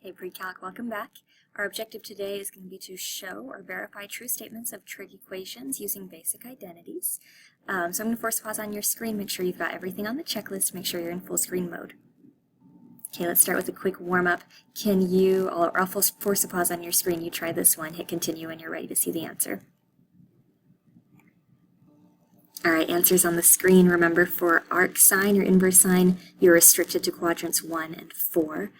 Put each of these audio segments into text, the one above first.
Hey Pre-Calc, welcome back. Our objective today is going to be to show or verify true statements of trig equations using basic identities. So I'm going to force pause on your screen, make sure you've got everything on the checklist, make sure you're in full screen mode. Okay, let's start with a quick warm-up. I'll force a pause on your screen, you try this one, hit continue when you're ready to see the answer. Alright, answers on the screen. Remember, for arc sine or inverse sine, you're restricted to quadrants 1 and 4.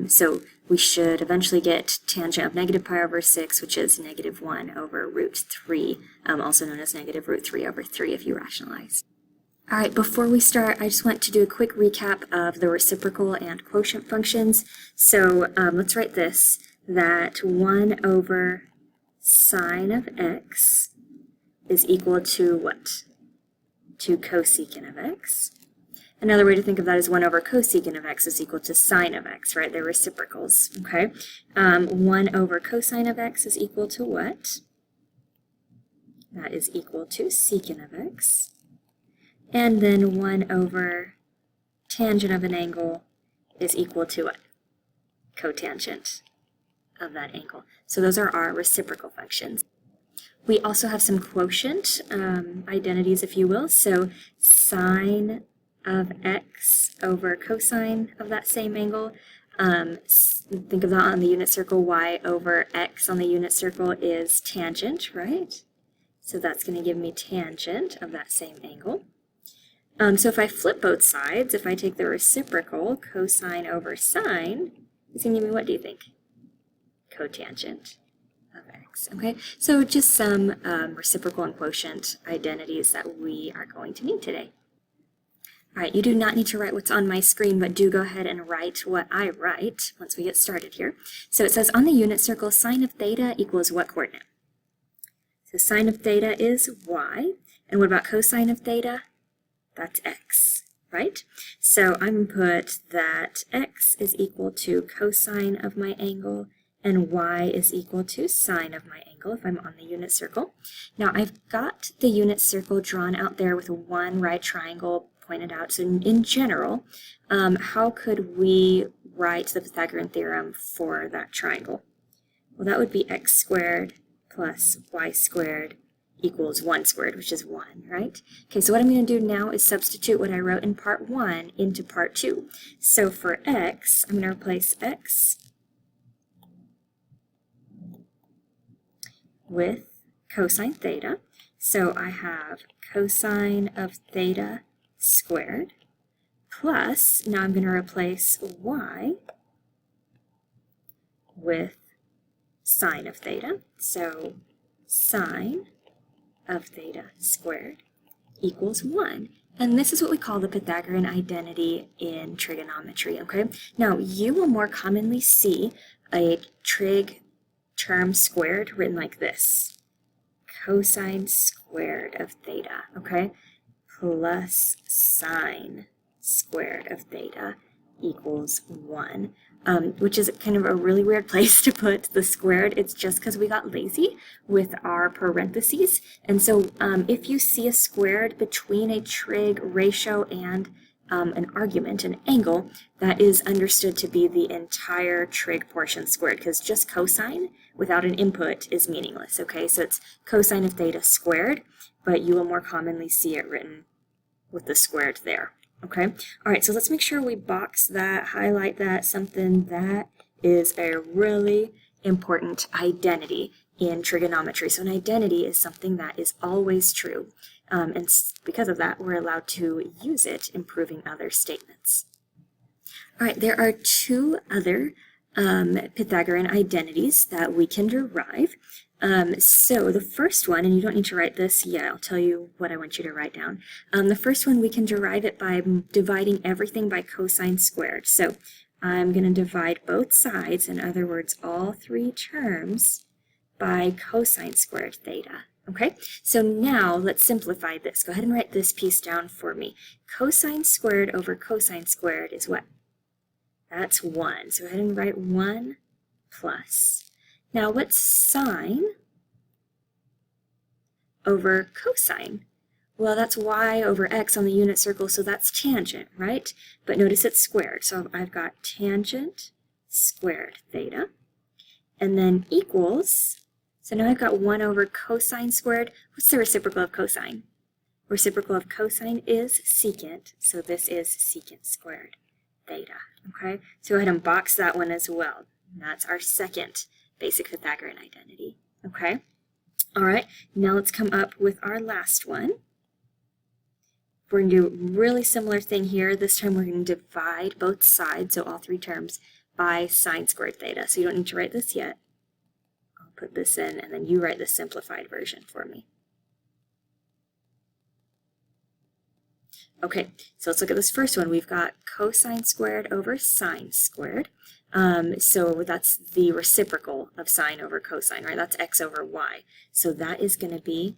So we should eventually get tangent of negative pi over 6, which is negative 1 over root 3, also known as negative root 3 over 3 if you rationalize. Alright, before we start, I just want to do a quick recap of the reciprocal and quotient functions. So let's write this, that 1 over sine of x is equal to what? To cosecant of x. Another way to think of that is 1 over cosecant of x is equal to sine of x, right? They're reciprocals, okay? 1 over cosine of x is equal to what? That is equal to secant of x. And then 1 over tangent of an angle is equal to what? Cotangent of that angle. So those are our reciprocal functions. We also have some quotient identities, if you will. So sine of x over cosine of that same angle. Think of that on the unit circle. Y over x on the unit circle is tangent, right? So that's going to give me tangent of that same angle. So if I flip both sides, if I take the reciprocal, cosine over sine, it's going to give me, what do you think? Cotangent of x, okay? So just some reciprocal and quotient identities that we are going to need today. All right, you do not need to write what's on my screen, but do go ahead and write what I write once we get started here. So it says on the unit circle, sine of theta equals what coordinate? So sine of theta is y, and what about cosine of theta? That's x, right? So I'm going to put that x is equal to cosine of my angle, and y is equal to sine of my angle if I'm on the unit circle. Now I've got the unit circle drawn out there with one right triangle pointed out. So in general, how could we write the Pythagorean theorem for that triangle? Well, that would be x squared plus y squared equals 1 squared, which is 1, right? Okay, so what I'm going to do now is substitute what I wrote in part 1 into part 2. So for x, I'm going to replace x with cosine theta. So I have cosine of theta squared plus, now I'm going to replace y with sine of theta. So sine of theta squared equals 1. And this is what we call the Pythagorean identity in trigonometry, okay? Now, you will more commonly see a trig term squared written like this. Cosine squared of theta, okay? Plus sine squared of theta equals 1, which is kind of a really weird place to put the squared. It's just because we got lazy with our parentheses. And so if you see a squared between a trig ratio and an argument, an angle, that is understood to be the entire trig portion squared, because just cosine without an input is meaningless, okay? So it's cosine of theta squared, but you will more commonly see it written with the squared there, okay? All right, so let's make sure we box that, highlight that, something that is a really important identity in trigonometry. So an identity is something that is always true, and because of that, we're allowed to use it in proving other statements. All right, there are two other Pythagorean identities that we can derive. So the first one, and you don't need to write this yet, I'll tell you what I want you to write down. The first one, we can derive it by dividing everything by cosine squared. So I'm going to divide both sides, in other words, all three terms, by cosine squared theta. Okay, so now let's simplify this. Go ahead and write this piece down for me. Cosine squared over cosine squared is what? That's 1. So go ahead and write 1 plus. Now what's sine over cosine? Well, that's y over x on the unit circle, so that's tangent, right? But notice it's squared. So I've got tangent squared theta. And then equals, so now I've got 1 over cosine squared. What's the reciprocal of cosine? Reciprocal of cosine is secant, so this is secant squared theta, okay? So go ahead and box that one as well. That's our second basic Pythagorean identity, okay? All right, now let's come up with our last one. We're going to do a really similar thing here. This time we're going to divide both sides, so all three terms, by sine squared theta. So you don't need to write this yet. I'll put this in, and then you write the simplified version for me. Okay, so let's look at this first one. We've got cosine squared over sine squared. So that's the reciprocal of sine over cosine, right? That's x over y. So that is going to be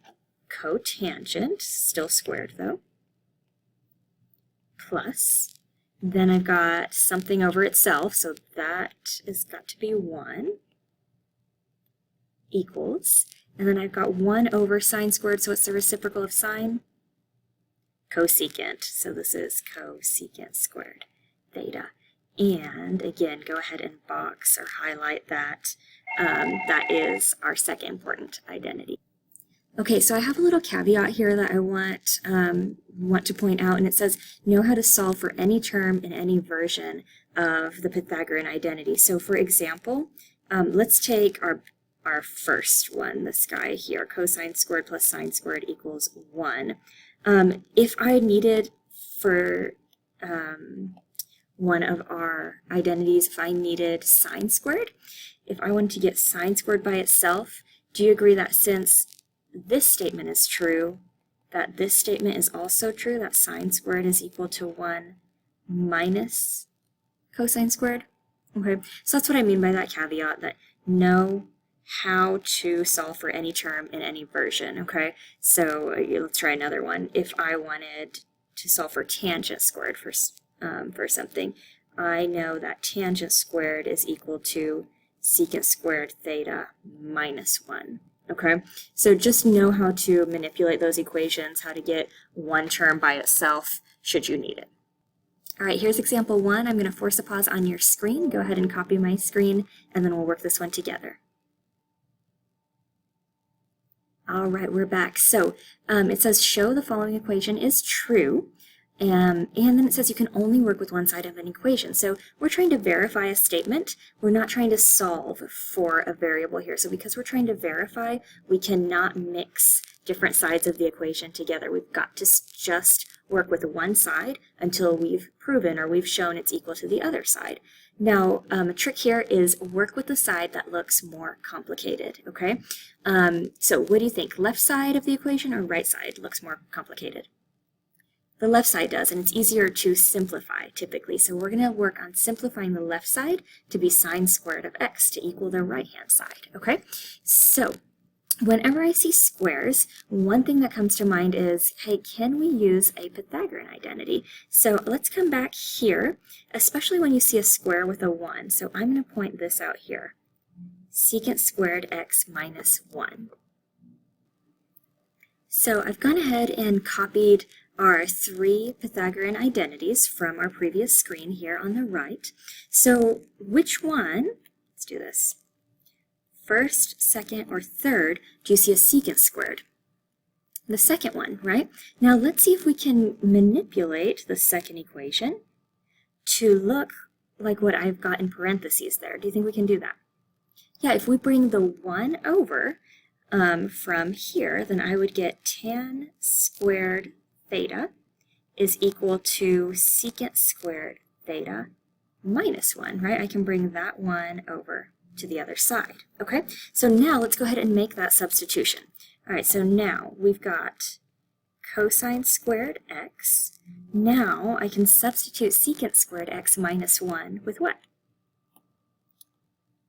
cotangent, still squared though, plus, then I've got something over itself, so that has got to be 1, equals, and then I've got 1 over sine squared, so what's the reciprocal of sine? Cosecant, so this is cosecant squared theta. And again, go ahead and box or highlight that. That is our second important identity. Okay, so I have a little caveat here that I want to point out, and it says, know how to solve for any term in any version of the Pythagorean identity. So for example, let's take our first one, this guy here, cosine squared plus sine squared equals 1. If I needed for one of our identities, if I needed sine squared, if I wanted to get sine squared by itself, do you agree that since this statement is true, that this statement is also true, that sine squared is equal to 1 minus cosine squared? Okay, so that's what I mean by that caveat, that know how to solve for any term in any version, okay? So let's try another one. If I wanted to solve for tangent squared for something, I know that tangent squared is equal to secant squared theta minus 1. Okay, so just know how to manipulate those equations, how to get one term by itself should you need it. All right, here's example 1. I'm going to force a pause on your screen. Go ahead and copy my screen, and then we'll work this one together. All right, we're back. So it says show the following equation is true. And then it says you can only work with one side of an equation. So we're trying to verify a statement. We're not trying to solve for a variable here. So because we're trying to verify, we cannot mix different sides of the equation together. We've got to just work with one side until we've proven or we've shown it's equal to the other side. Now, a trick here is work with the side that looks more complicated, okay? So what do you think? Left side of the equation or right side looks more complicated? The left side does, and it's easier to simplify typically. So we're going to work on simplifying the left side to be sine squared of x to equal the right-hand side, okay? So whenever I see squares, one thing that comes to mind is, hey, can we use a Pythagorean identity? So let's come back here, especially when you see a square with a 1. So I'm going to point this out here. Secant squared x minus 1. So I've gone ahead and copied our 3 Pythagorean identities from our previous screen here on the right. So which one, let's do this, first, second, or third, do you see a secant squared? The second one, right? Now let's see if we can manipulate the second equation to look like what I've got in parentheses there. Do you think we can do that? Yeah, if we bring the 1 over from here, then I would get tan squared theta is equal to secant squared theta minus 1, right? I can bring that 1 over to the other side, okay? So now let's go ahead and make that substitution. All right, so now we've got cosine squared x. Now I can substitute secant squared x minus 1 with what?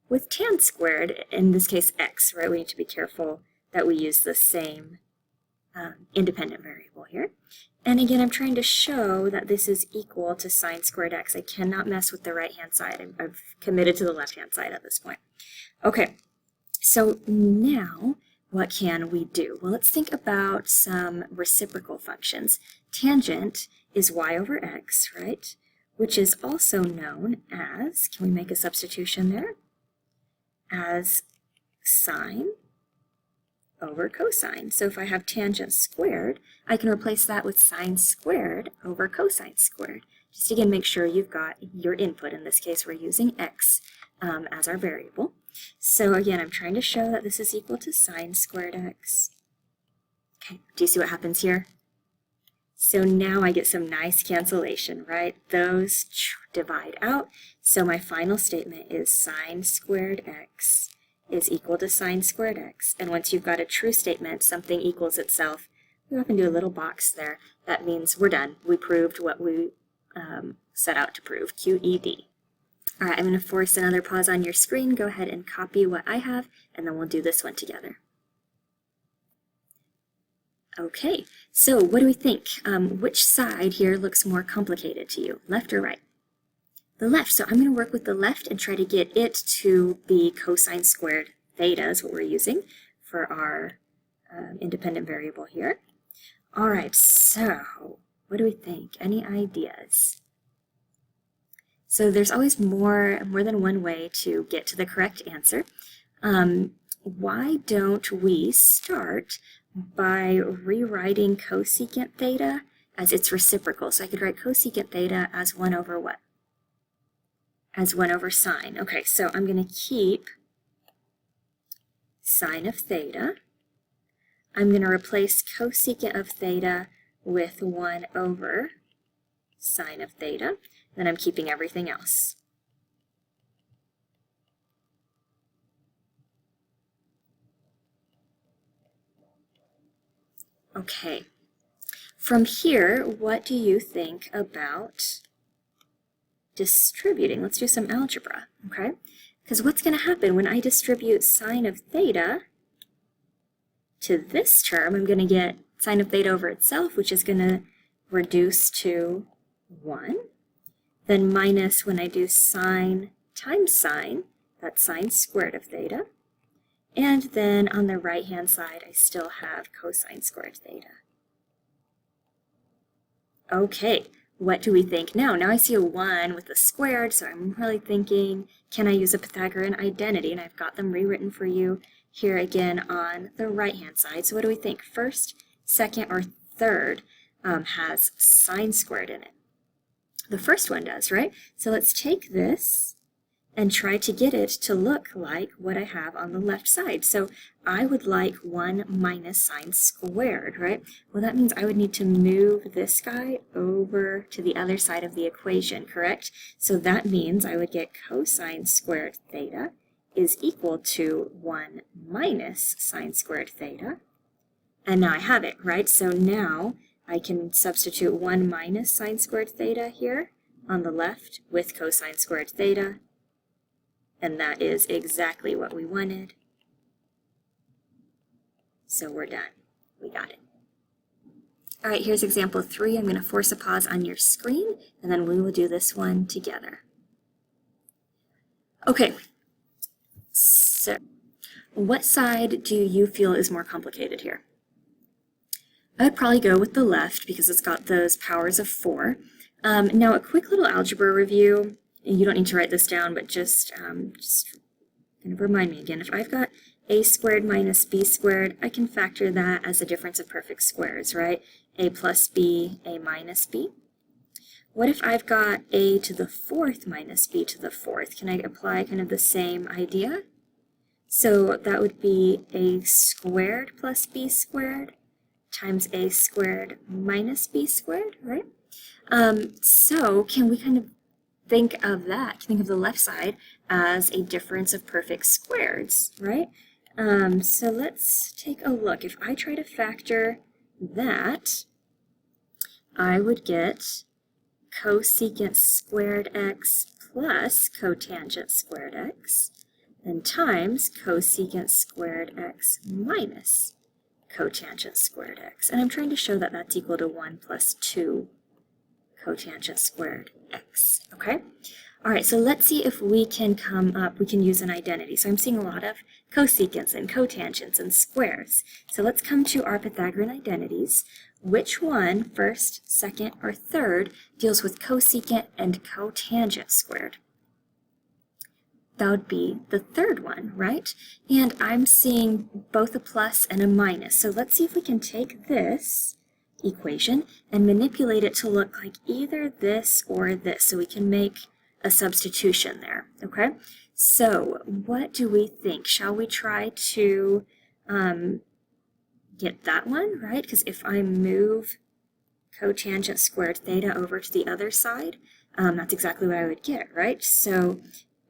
With tan squared, in this case x, right? We need to be careful that we use the same independent variable here. And again, I'm trying to show that this is equal to sine squared x. I cannot mess with the right-hand side. I've committed to the left-hand side at this point. Okay, so now what can we do? Well, let's think about some reciprocal functions. Tangent is y over x, right? which is also known as, can we make a substitution there? As sine over cosine. So if I have tangent squared, I can replace that with sine squared over cosine squared. Just again, make sure you've got your input. In this case, we're using x as our variable. So again, I'm trying to show that this is equal to sine squared x. Okay, do you see what happens here? So now I get some nice cancellation, right? Those divide out. So my final statement is sine squared x is equal to sine squared x. And once you've got a true statement, something equals itself, we often do a little box there. That means we're done. We proved what we set out to prove, QED. All right, I'm going to force another pause on your screen. Go ahead and copy what I have, and then we'll do this one together. Okay, so what do we think? Which side here looks more complicated to you, left or right? The left. So I'm going to work with the left and try to get it to be cosine squared theta is what we're using for our independent variable here. All right, so what do we think? Any ideas? So there's always more than one way to get to the correct answer. Why don't we start by rewriting cosecant theta as its reciprocal? So I could write cosecant theta as 1 over what? As 1 over sine. Okay, so I'm going to keep sine of theta. I'm going to replace cosecant of theta with 1 over sine of theta. Then I'm keeping everything else. Okay. From here, what do you think about distributing? Let's do some algebra, okay? Because what's going to happen when I distribute sine of theta to this term, I'm going to get sine of theta over itself, which is going to reduce to 1. Then minus when I do sine times sine, that's sine squared of theta. And then on the right-hand side, I still have cosine squared theta. Okay, what do we think now? Now I see a 1 with a squared, so I'm really thinking, can I use a Pythagorean identity? And I've got them rewritten for you here again on the right-hand side. So what do we think? First, second, or third has sine squared in it. The first one does, right? So let's take this and try to get it to look like what I have on the left side. So I would like 1 minus sine squared, right? Well, that means I would need to move this guy over to the other side of the equation, correct? So that means I would get cosine squared theta is equal to 1 minus sine squared theta. And now I have it, right? So now I can substitute 1 minus sine squared theta here on the left with cosine squared theta. And that is exactly what we wanted. So we're done. We got it. All right, here's example 3. I'm going to force a pause on your screen, and then we will do this one together. Okay, so what side do you feel is more complicated here? I'd probably go with the left because it's got those powers of 4. Now a quick little algebra review. You don't need to write this down, but just kind of remind me again. If I've got a squared minus b squared, I can factor that as a difference of perfect squares, right? A plus b, a minus b. What if I've got a to the 4th minus b to the 4th? Can I apply kind of the same idea? So that would be a squared plus b squared times a squared minus b squared, right? So can we kind of think of that, think of the left side as a difference of perfect squares, right? So let's take a look. If I try to factor that, I would get cosecant squared x plus cotangent squared x, then times cosecant squared x minus cotangent squared x. And I'm trying to show that that's equal to 1 plus 2 cotangent squared x, okay? All right, so let's see if we can we can use an identity. So I'm seeing a lot of cosecants and cotangents and squares. So let's come to our Pythagorean identities. which one, first, second, or third, deals with cosecant and cotangent squared? That would be the third one, right? And I'm seeing both a plus and a minus. So let's see if we can take this equation and manipulate it to look like either this or this. So we can make a substitution there, okay? So what do we think? Shall we try to get that one, right? Because if I move cotangent squared theta over to the other side, that's exactly what I would get, right? So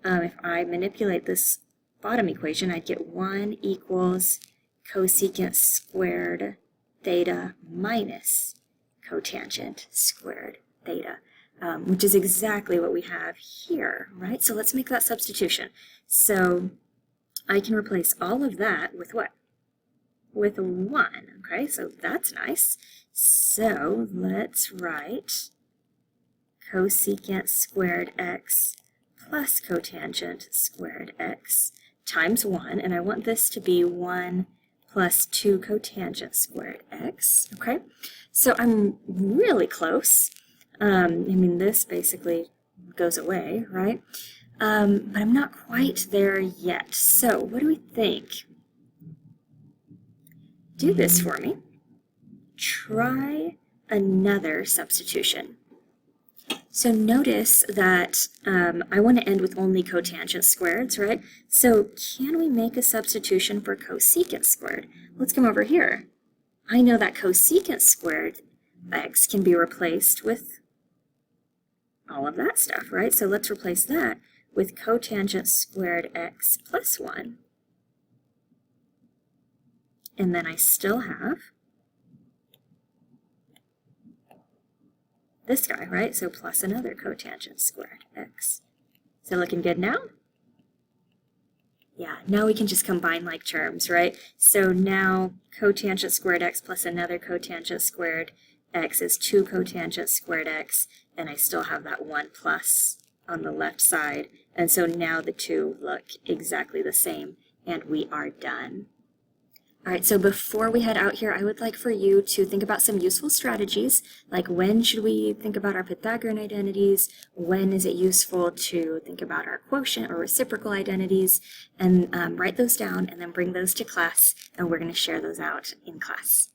if I manipulate this bottom equation, I'd get 1 equals cosecant squared theta minus cotangent squared theta, which is exactly what we have here, right? So let's make that substitution. So I can replace all of that with what? With 1, okay? So that's nice. So let's write cosecant squared x plus cotangent squared x times 1, and I want this to be 1 plus 2 cotangent squared x, okay? So I'm really close. I mean, this basically goes away, right? But I'm not quite there yet. So what do we think? Do this for me. Try another substitution. So notice that I want to end with only cotangent squareds, right? So can we make a substitution for cosecant squared? Let's come over here. I know that cosecant squared x can be replaced with all of that stuff, right? So let's replace that with cotangent squared x plus 1. And then I still have this guy, right? So plus another cotangent squared x. Is it looking good now? Yeah, now we can just combine like terms, right? So now cotangent squared x plus another cotangent squared x is 2 cotangent squared x, and I still have that 1 plus on the left side. And so now the two look exactly the same, and we are done. All right, so before we head out here, I would like for you to think about some useful strategies, like when should we think about our Pythagorean identities, when is it useful to think about our quotient or reciprocal identities, and write those down and then bring those to class, and we're going to share those out in class.